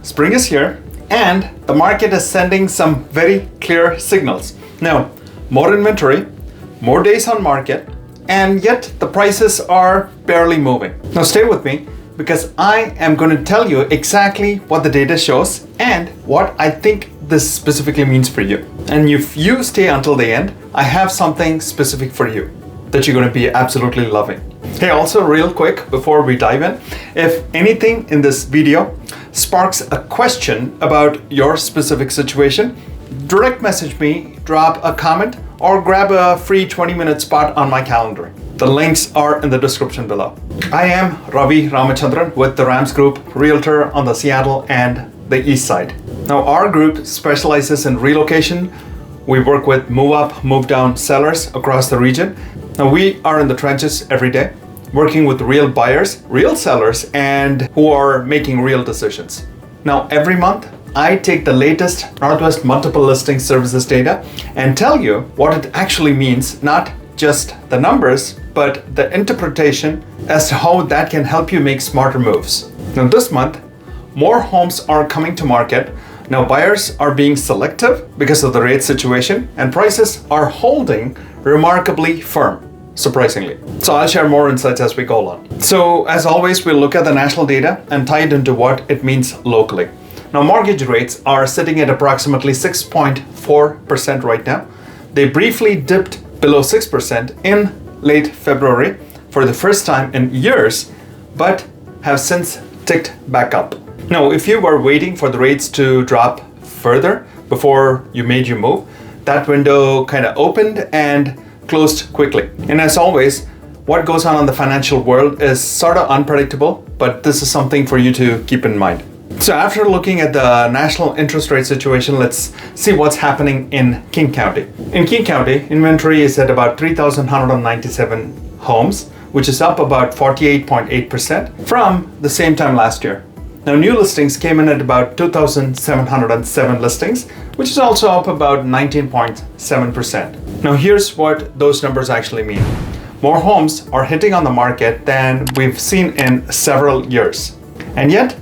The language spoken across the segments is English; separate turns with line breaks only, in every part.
spring is here and the market is sending some very clear signals. Now, more inventory, more days on market, and yet the prices are barely moving. Now stay with me because I am going to tell you exactly what the data shows and what I think this specifically means for you. And if you stay until the end, I have something specific for you that you're going to be absolutely loving. Hey, also real quick before we dive in, if anything in this video sparks a question about your specific situation, direct message me, drop a comment, or grab a free 20-minute spot on my calendar. The links are in the description below. I am Ravi Ramachandran with the Rams Group, realtor on the Seattle and the Eastside. Now, our group specializes in relocation. We work with move up, move down sellers across the region. Now, we are in the trenches every day, working with real buyers, real sellers, and who are making real decisions. Now, every month, I take the latest Northwest Multiple Listing Services data and tell you what it actually means, not just the numbers, but the interpretation as to how that can help you make smarter moves. Now, this month, more homes are coming to market. Now, buyers are being selective because of the rate situation, and prices are holding remarkably firm, surprisingly. So I'll share more insights as we go along. So as always, we'll look at the national data and tie it into what it means locally. Now, mortgage rates are sitting at approximately 6.4% right now. They briefly dipped below 6% in late February for the first time in years, but have since ticked back up. Now, if you were waiting for the rates to drop further before you made your move, that window kind of opened and closed quickly. And as always, what goes on in the financial world is sort of unpredictable, but this is something for you to keep in mind. So after looking at the national interest rate situation, let's see what's happening in King County. In King County, inventory is at about 3,197 homes, which is up about 48.8% from the same time last year. Now, new listings came in at about 2,707 listings, which is also up about 19.7%. Now, here's what those numbers actually mean. More homes are hitting on the market than we've seen in several years. And yet,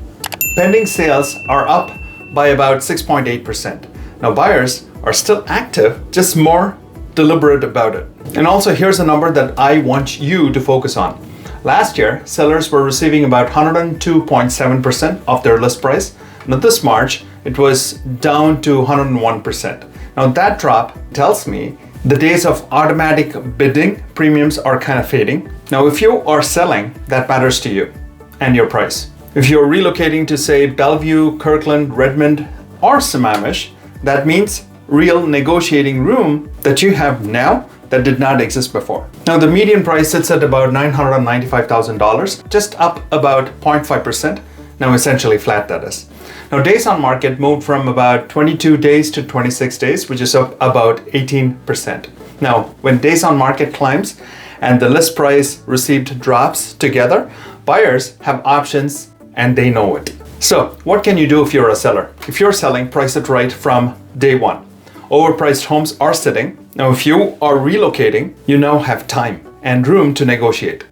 pending sales are up by about 6.8%. Now, buyers are still active, just more deliberate about it. And also, here's a number that I want you to focus on. Last year, sellers were receiving about 102.7% of their list price. Now, this March, it was down to 101%. Now, that drop tells me the days of automatic bidding premiums are kind of fading. Now, if you are selling, that matters to you and your price. If you're relocating to, say, Bellevue, Kirkland, Redmond, or Snohomish, that means real negotiating room that you have now that did not exist before. Now, the median price sits at about $995,000, just up about 0.5%. Now, essentially flat, that is. Now, days on market moved from about 22 days to 26 days, which is up about 18%. Now, when days on market climbs and the list price received drops together, buyers have options and they know it. So what can you do if you're a seller? If you're selling, price it right from day one. Overpriced homes are sitting. Now, if you are relocating, you now have time and room to negotiate.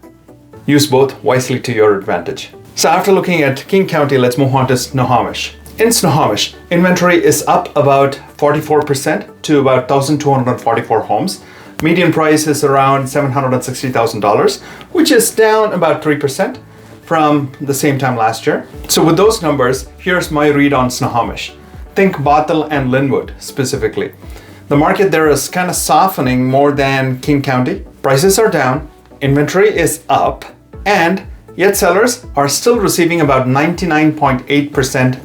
Use both wisely to your advantage. So after looking at King County, let's move on to Snohomish. In Snohomish, inventory is up about 44% to about 1,244 homes. Median price is around $760,000, which is down about 3% from the same time last year. So with those numbers, here's my read on Snohomish. Think Bothell and Linwood specifically. The market there is kind of softening more than King County. Prices are down, inventory is up, and yet sellers are still receiving about 99.8%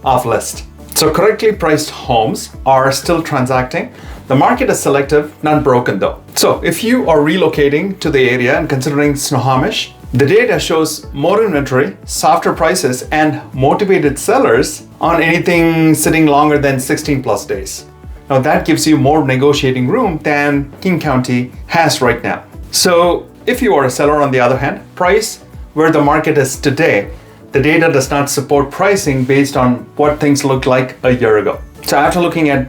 off list. So correctly priced homes are still transacting. The market is selective, not broken though. So if you are relocating to the area and considering Snohomish, the data shows more inventory, softer prices, and motivated sellers on anything sitting longer than 16 plus days. Now that gives you more negotiating room than King County has right now. So if you are a seller, on the other hand, price where the market is today, the data does not support pricing based on what things looked like a year ago. So after looking at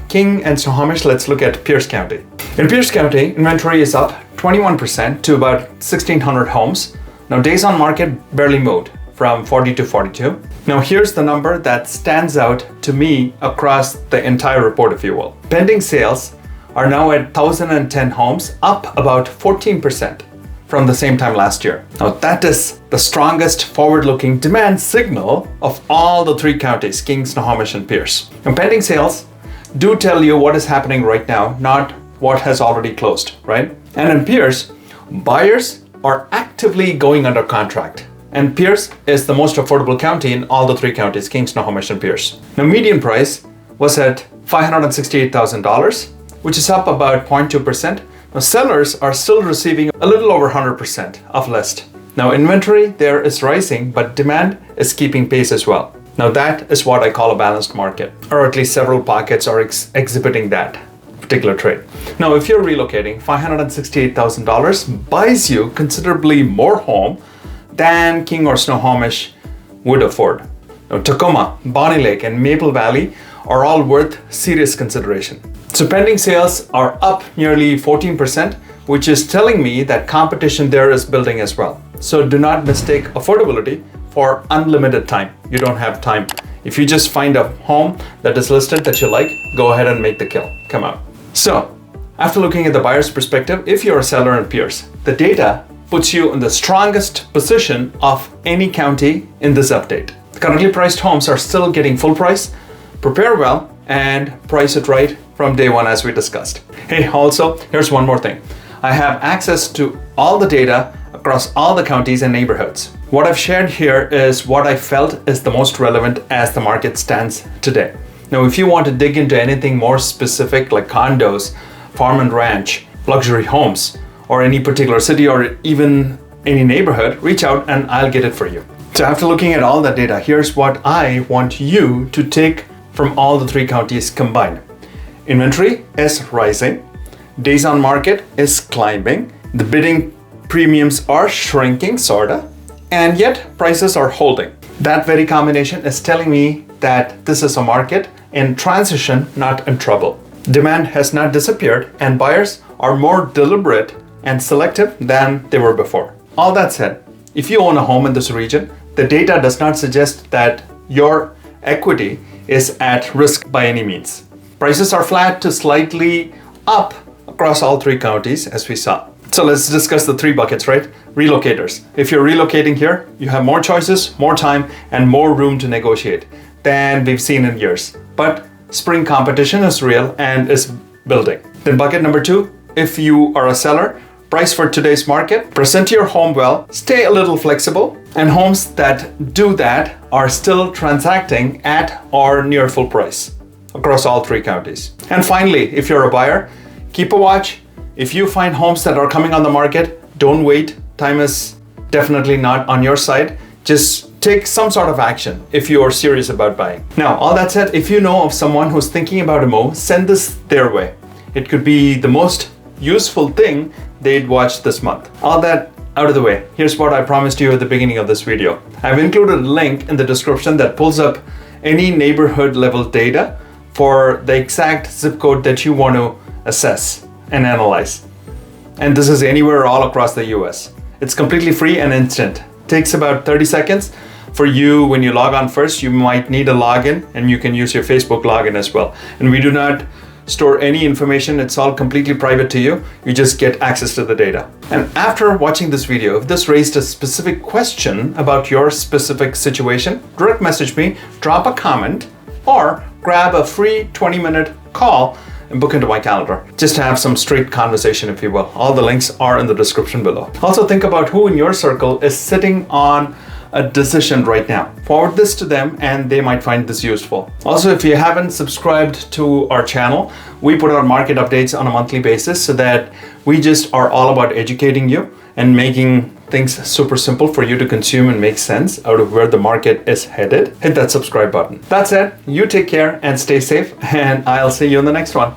King and Snohomish, let's look at Pierce County. In Pierce County, inventory is up 21% to about 1,600 homes. Now days on market barely moved. from 40 to 42. Now here's the number that stands out to me across the entire report, if you will. Pending sales are now at 1,010 homes, up about 14% from the same time last year. Now that is the strongest forward-looking demand signal of all the three counties, King, Snohomish, and Pierce. And pending sales do tell you what is happening right now, not what has already closed, right? And in Pierce, buyers are actively going under contract. And Pierce is the most affordable county in all the three counties, King, Snohomish, and Pierce. Now median price was at $568,000, which is up about 0.2%. Now sellers are still receiving a little over 100% of list. Now inventory there is rising, but demand is keeping pace as well. Now that is what I call a balanced market, or at least several pockets are exhibiting that particular trait. Now if you're relocating, $568,000 buys you considerably more home than King or Snohomish would afford. Now Tacoma, Bonnie Lake, and Maple Valley are all worth serious consideration. So pending sales are up nearly 14%, which is telling me that competition there is building as well. So do not mistake affordability for unlimited time. You don't have time. If you just find a home that is listed that you like, go ahead and make the kill. Come out. So after looking at the buyer's perspective, if you're a seller in Pierce, the data puts you in the strongest position of any county in this update. Currently priced homes are still getting full price. Prepare well and price it right from day one, as we discussed. Hey, also, here's one more thing. I have access to all the data across all the counties and neighborhoods. What I've shared here is what I felt is the most relevant as the market stands today. Now, if you want to dig into anything more specific like condos, farm and ranch, luxury homes, or any particular city or even any neighborhood, reach out and I'll get it for you. So after looking at all that data, here's what I want you to take from all the three counties combined. Inventory is rising, days on market is climbing, the bidding premiums are shrinking, sorta, and yet prices are holding. That very combination is telling me that this is a market in transition, not in trouble. Demand has not disappeared and buyers are more deliberate and selective than they were before. All that said, if you own a home in this region, the data does not suggest that your equity is at risk by any means. Prices are flat to slightly up across all three counties, as we saw. So let's discuss the three buckets, right? Relocators. If you're relocating here, you have more choices, more time, and more room to negotiate than we've seen in years. But spring competition is real and is building. Then bucket number two, if you are a seller, price for today's market, present your home well, stay a little flexible, and homes that do that are still transacting at or near full price across all three counties. And finally, if you're a buyer, keep a watch. If you find homes that are coming on the market, don't wait. Time is definitely not on your side. Just take some sort of action if you are serious about buying. Now, all that said, if you know of someone who's thinking about a move, send this their way. It could be the most useful thing they'd watch this month. All that out of the way, here's what I promised you at the beginning of this video. I've included a link in the description that pulls up any neighborhood level data for the exact zip code that you want to assess and analyze. And this is anywhere all across the US. It's completely free and instant. Takes about 30 seconds. For you, when you log on first, you might need a login and you can use your Facebook login as well. And we do not store any information. It's all completely private to you. You just get access to the data. And after watching this video, if this raised a specific question about your specific situation, direct message me, drop a comment, or grab a free 20-minute call and book into my calendar. Just to have some straight conversation, if you will. All the links are in the description below. Also think about who in your circle is sitting on a decision right now. Forward this to them and they might find this useful. Also, if you haven't subscribed to our channel, we put out market updates on a monthly basis so that we just are all about educating you and making things super simple for you to consume and make sense out of where the market is headed. Hit that subscribe button. That's it. You take care and stay safe, and I'll see you in the next one.